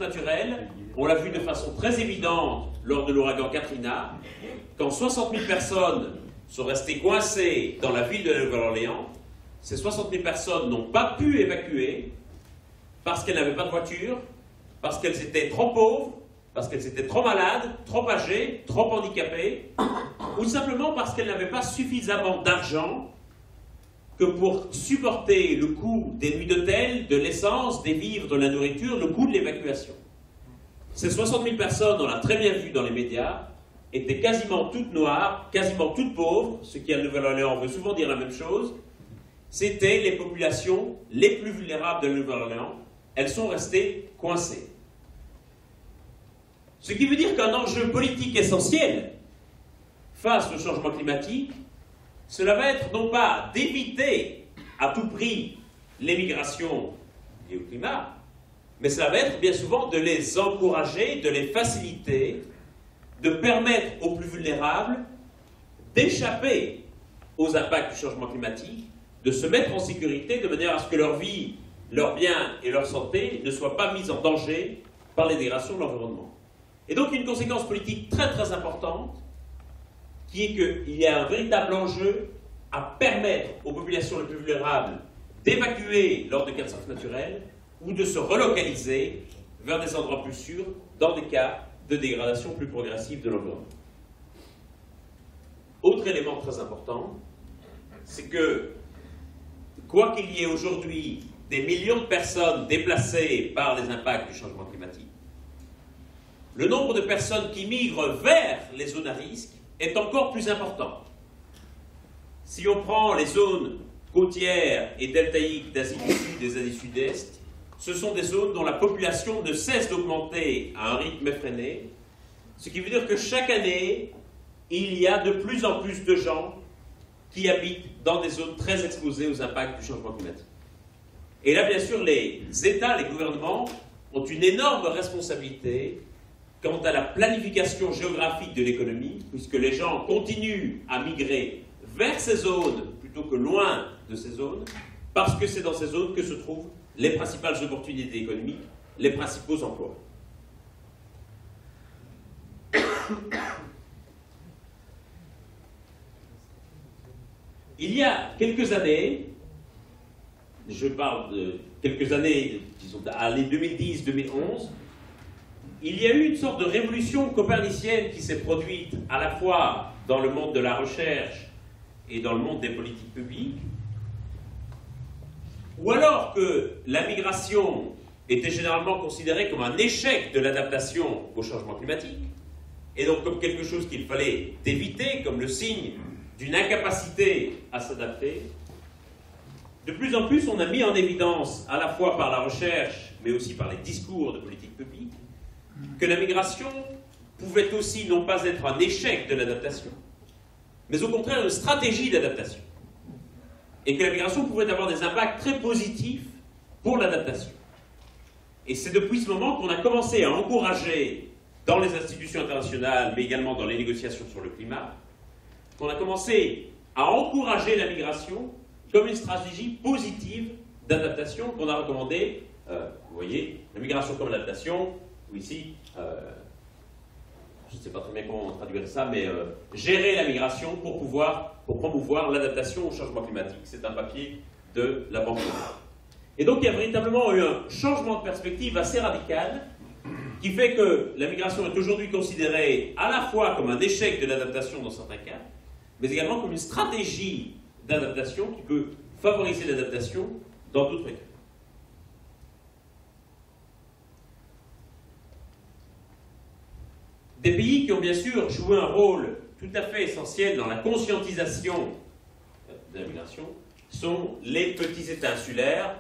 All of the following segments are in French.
naturelle, on l'a vu de façon très évidente lors de l'ouragan Katrina, quand 60 000 personnes sont restées coincées dans la ville de la Nouvelle-Orléans, ces 60 000 personnes n'ont pas pu évacuer parce qu'elles n'avaient pas de voiture, parce qu'elles étaient trop pauvres, parce qu'elles étaient trop malades, trop âgées, trop handicapées, ou simplement parce qu'elles n'avaient pas suffisamment d'argent que pour supporter le coût des nuits d'hôtel, de l'essence, des vivres, de la nourriture, le coût de l'évacuation. Ces 60 000 personnes, on l'a très bien vu dans les médias, étaient quasiment toutes noires, quasiment toutes pauvres, ce qui à Nouvelle-Orléans veut souvent dire la même chose. C'était les populations les plus vulnérables de Nouvelle-Orléans. Elles sont restées coincées. Ce qui veut dire qu'un enjeu politique essentiel face au changement climatique, cela va être non pas d'éviter à tout prix l'émigration liée au climat, mais cela va être bien souvent de les encourager, de les faciliter, de permettre aux plus vulnérables d'échapper aux impacts du changement climatique, de se mettre en sécurité de manière à ce que leur vie, leurs biens et leur santé ne soient pas mis en danger par les dégradations de l'environnement. Et donc une conséquence politique très très importante, qui est qu'il y a un véritable enjeu à permettre aux populations les plus vulnérables d'évacuer lors de catastrophes naturelles ou de se relocaliser vers des endroits plus sûrs dans des cas de dégradation plus progressive de l'environnement. Autre élément très important, c'est que, quoi qu'il y ait aujourd'hui des millions de personnes déplacées par les impacts du changement climatique, le nombre de personnes qui migrent vers les zones à risque est encore plus important. Si on prend les zones côtières et deltaïques d'Asie du Sud et d'Asie Sud-Est, ce sont des zones dont la population ne cesse d'augmenter à un rythme effréné, ce qui veut dire que chaque année, il y a de plus en plus de gens qui habitent dans des zones très exposées aux impacts du changement climatique. Et là, bien sûr, les États, les gouvernements ont une énorme responsabilité quant à la planification géographique de l'économie, puisque les gens continuent à migrer vers ces zones plutôt que loin de ces zones, parce que c'est dans ces zones que se trouvent les principales opportunités économiques, les principaux emplois. Il y a quelques années, je parle de quelques années, disons, à l'année 2010-2011, il y a eu une sorte de révolution copernicienne qui s'est produite à la fois dans le monde de la recherche et dans le monde des politiques publiques, où alors que la migration était généralement considérée comme un échec de l'adaptation au changement climatique, et donc comme quelque chose qu'il fallait éviter, comme le signe d'une incapacité à s'adapter, de plus en plus on a mis en évidence, à la fois par la recherche, mais aussi par les discours de politique publique, que la migration pouvait aussi non pas être un échec de l'adaptation, mais au contraire une stratégie d'adaptation. Et que la migration pouvait avoir des impacts très positifs pour l'adaptation. Et c'est depuis ce moment qu'on a commencé à encourager, dans les institutions internationales, mais également dans les négociations sur le climat, qu'on a commencé à encourager la migration comme une stratégie positive d'adaptation qu'on a recommandée. Vous voyez, la migration comme l'adaptation, ou ici, je ne sais pas très bien comment on traduirait ça, mais gérer la migration pour promouvoir l'adaptation au changement climatique. C'est un papier de la Banque mondiale. Et donc il y a véritablement eu un changement de perspective assez radical qui fait que la migration est aujourd'hui considérée à la fois comme un échec de l'adaptation dans certains cas, mais également comme une stratégie d'adaptation qui peut favoriser l'adaptation dans d'autres cas. Des pays qui ont bien sûr joué un rôle tout à fait essentiel dans la conscientisation de la migration sont les petits États insulaires.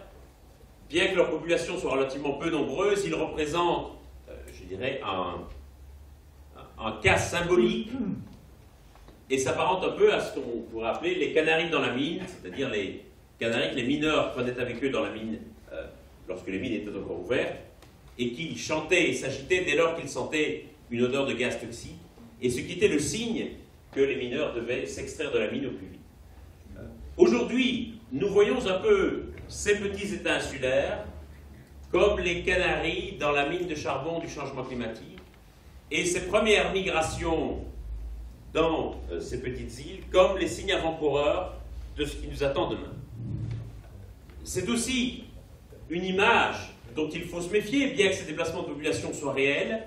Bien que leur population soit relativement peu nombreuse, ils représentent, je dirais, un cas symbolique et s'apparente un peu à ce qu'on pourrait appeler les canaris dans la mine, c'est-à-dire les canaris que les mineurs prenaient avec eux dans la mine lorsque les mines étaient encore ouvertes et qui chantaient et s'agitaient dès lors qu'ils sentaient une odeur de gaz toxique, et ce qui était le signe que les mineurs devaient s'extraire de la mine au plus vite. Aujourd'hui, nous voyons un peu ces petits États insulaires comme les Canaries dans la mine de charbon du changement climatique, et ces premières migrations dans ces petites îles comme les signes avant-coureurs de ce qui nous attend demain. C'est aussi une image dont il faut se méfier, bien que ces déplacements de population soient réels,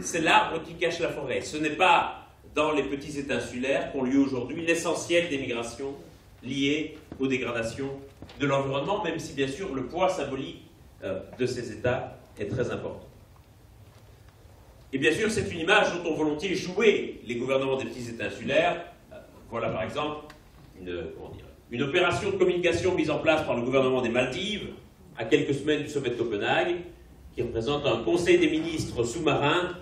c'est l'arbre qui cache la forêt. Ce n'est pas dans les petits États insulaires qu'ont lieu aujourd'hui l'essentiel des migrations liées aux dégradations de l'environnement, même si bien sûr le poids symbolique de ces États est très important. Et bien sûr, c'est une image dont ont volontiers joué les gouvernements des petits États insulaires. Voilà par exemple une opération de communication mise en place par le gouvernement des Maldives à quelques semaines du sommet de Copenhague, qui représente un conseil des ministres sous-marin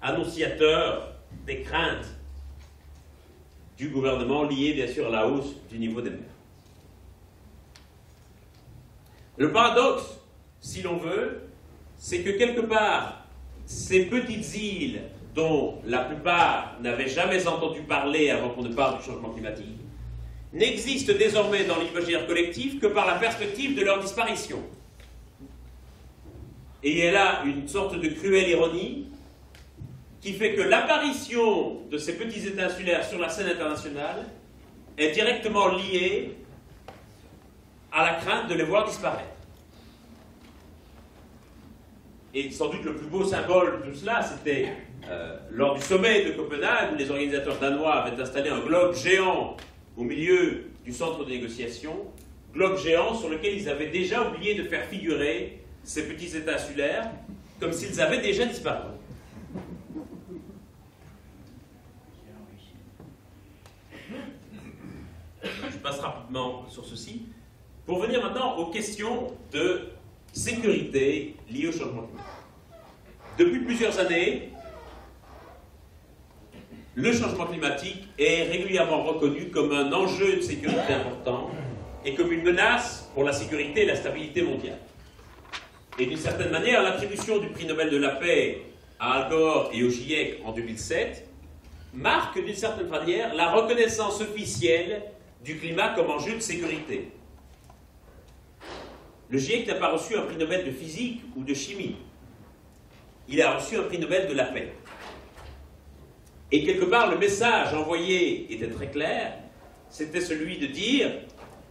annonciateur des craintes du gouvernement liées bien sûr à la hausse du niveau des mers. Le paradoxe, si l'on veut, c'est que quelque part, ces petites îles dont la plupart n'avaient jamais entendu parler avant qu'on ne parle du changement climatique, n'existent désormais dans l'imaginaire collectif que par la perspective de leur disparition. Et elle a une sorte de cruelle ironie qui fait que l'apparition de ces petits États insulaires sur la scène internationale est directement liée à la crainte de les voir disparaître. Et sans doute le plus beau symbole de tout cela, c'était lors du sommet de Copenhague, où les organisateurs danois avaient installé un globe géant au milieu du centre de négociation, globe géant sur lequel ils avaient déjà oublié de faire figurer ces petits États insulaires, comme s'ils avaient déjà disparu. Je passe rapidement sur ceci, pour venir maintenant aux questions de sécurité liées au changement climatique. Depuis plusieurs années, le changement climatique est régulièrement reconnu comme un enjeu de sécurité important et comme une menace pour la sécurité et la stabilité mondiale. Et d'une certaine manière, l'attribution du prix Nobel de la paix à Al Gore et au GIEC en 2007 marque d'une certaine manière la reconnaissance officielle du climat comme enjeu de sécurité. Le GIEC n'a pas reçu un prix Nobel de physique ou de chimie. Il a reçu un prix Nobel de la paix. Et quelque part, le message envoyé était très clair, c'était celui de dire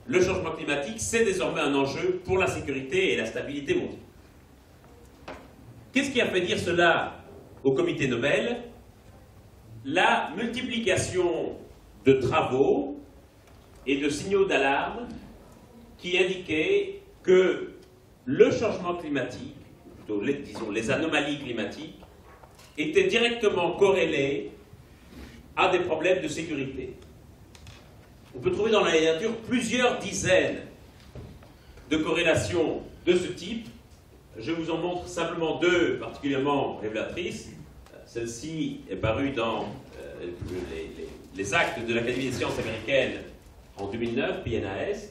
le changement climatique, c'est désormais un enjeu pour la sécurité et la stabilité mondiale. Qu'est-ce qui a fait dire cela au comité Nobel? La multiplication de travaux et de signaux d'alarme qui indiquaient que le changement climatique, plutôt disons les anomalies climatiques, étaient directement corrélées à des problèmes de sécurité. On peut trouver dans la littérature plusieurs dizaines de corrélations de ce type. Je vous en montre simplement deux particulièrement révélatrices. Celle-ci est parue dans les actes de l'Académie des sciences américaines en 2009, PNAS,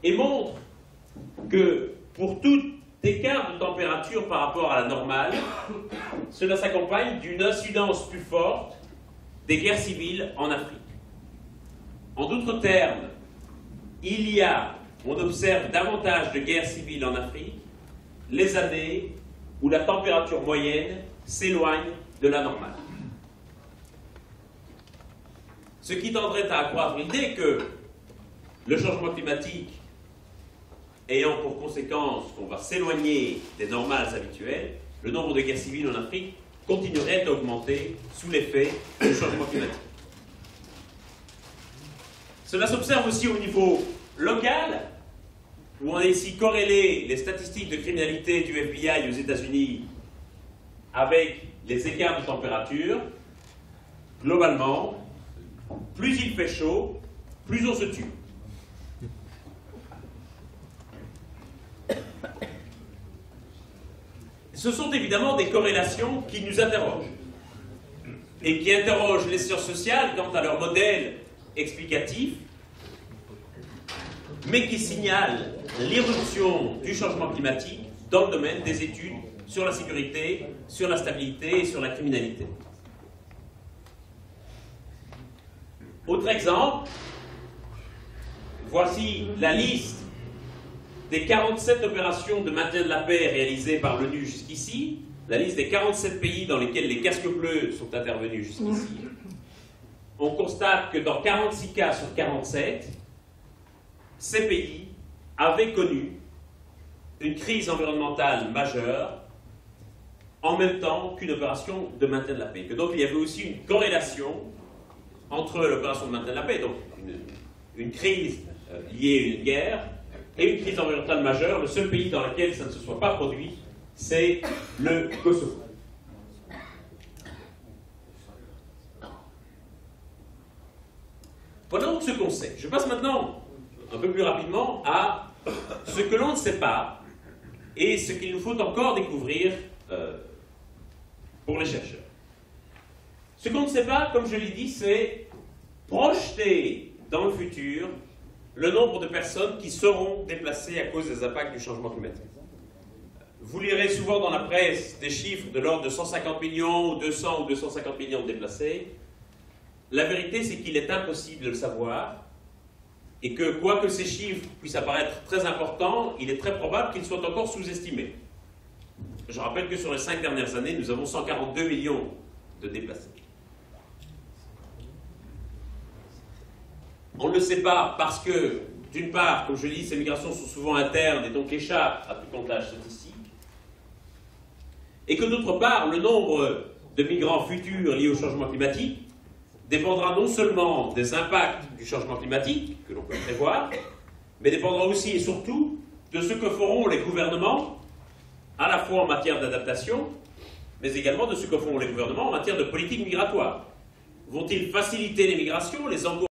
et montre que pour tout écart de température par rapport à la normale, cela s'accompagne d'une incidence plus forte des guerres civiles en Afrique. En d'autres termes, on observe davantage de guerres civiles en Afrique les années où la température moyenne s'éloigne de la normale. Ce qui tendrait à accroître l'idée que le changement climatique ayant pour conséquence qu'on va s'éloigner des normales habituelles, le nombre de guerres civiles en Afrique continuerait à augmenter sous l'effet du changement climatique. Cela s'observe aussi au niveau local, où on a ici corrélé les statistiques de criminalité du FBI aux États-Unis avec les écarts de température. Globalement, plus il fait chaud, plus on se tue. Ce sont évidemment des corrélations qui nous interrogent et qui interrogent les sciences sociales quant à leur modèle explicatif, mais qui signalent l'irruption du changement climatique dans le domaine des études sur la sécurité, sur la stabilité et sur la criminalité. Autre exemple, voici la liste des 47 opérations de maintien de la paix réalisées par l'ONU jusqu'ici, la liste des 47 pays dans lesquels les casques bleus sont intervenus jusqu'ici, on constate que dans 46 cas sur 47, ces pays avaient connu une crise environnementale majeure en même temps qu'une opération de maintien de la paix. Que donc il y avait aussi une corrélation entre l'opération de maintien de la paix, donc une crise liée à une guerre, et une crise environnementale majeure. Le seul pays dans lequel ça ne se soit pas produit, c'est le Kosovo. Voilà donc ce qu'on sait. Je passe maintenant, un peu plus rapidement, à ce que l'on ne sait pas et ce qu'il nous faut encore découvrir pour les chercheurs. Ce qu'on ne sait pas, comme je l'ai dit, c'est projeter dans le futur le nombre de personnes qui seront déplacées à cause des impacts du changement climatique. Vous lirez souvent dans la presse des chiffres de l'ordre de 150 millions, ou 200 ou 250 millions de déplacés. La vérité, c'est qu'il est impossible de le savoir, et que, quoique ces chiffres puissent apparaître très importants, il est très probable qu'ils soient encore sous-estimés. Je rappelle que sur les 5 dernières années, nous avons 142 millions de déplacés. On ne le sait pas parce que, d'une part, comme je dis, ces migrations sont souvent internes et donc échappent à tout comptage statistique, et que d'autre part, le nombre de migrants futurs liés au changement climatique dépendra non seulement des impacts du changement climatique, que l'on peut prévoir, mais dépendra aussi et surtout de ce que feront les gouvernements, à la fois en matière d'adaptation, mais également de ce que feront les gouvernements en matière de politique migratoire. Vont-ils faciliter les migrations, les encourager